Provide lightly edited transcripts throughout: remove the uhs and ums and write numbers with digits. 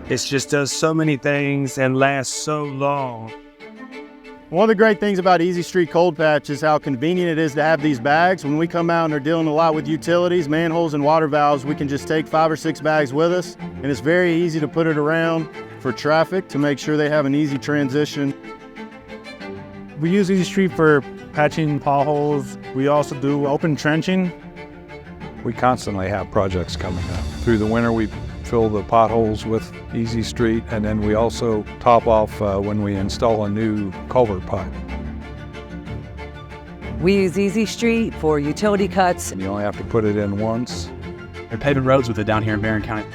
It just does so many things and lasts so long. One of the great things about Easy Street Cold Patch is how convenient it is to have these bags. When we come out and are dealing a lot with utilities, manholes, and water valves, we can just take 5 or 6 bags with us, and it's very easy to put it around for traffic to make sure they have an easy transition. We use Easy Street for patching potholes. We also do open trenching. We constantly have projects coming up. Through the winter, we fill the potholes with Easy Street, and then we also top off when we install a new culvert pipe. We use Easy Street for utility cuts. And you only have to put it in once. They're paving roads with it down here in Barron County.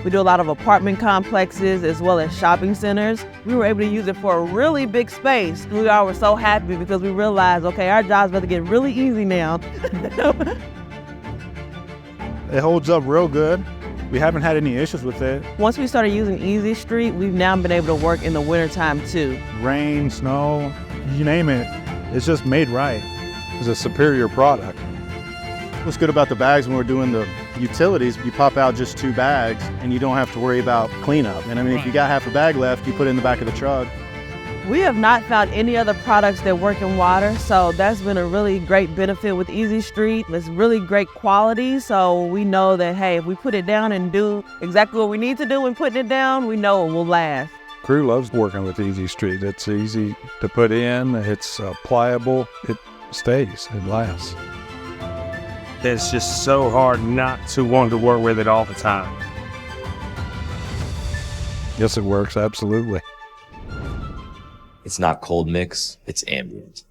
We do a lot of apartment complexes as well as shopping centers. We were able to use it for a really big space. We all were so happy because we realized, okay, our job's about to get really easy now. It holds up real good. We haven't had any issues with it. Once we started using Easy Street, we've now been able to work in the wintertime too. Rain, snow, you name it, it's just made right. It's a superior product. What's good about the bags when we're doing the utilities, you pop out just 2 bags and you don't have to worry about cleanup. And I mean, if you got half a bag left, you put it in the back of the truck. We have not found any other products that work in water, so that's been a really great benefit with Easy Street. It's really great quality, so we know that, hey, if we put it down and do exactly what we need to do when putting it down, we know it will last. Crew loves working with Easy Street. It's easy to put in, it's pliable, it stays, it lasts. It's just so hard not to want to work with it all the time. Yes, it works, absolutely. It's not cold mix, it's ambient.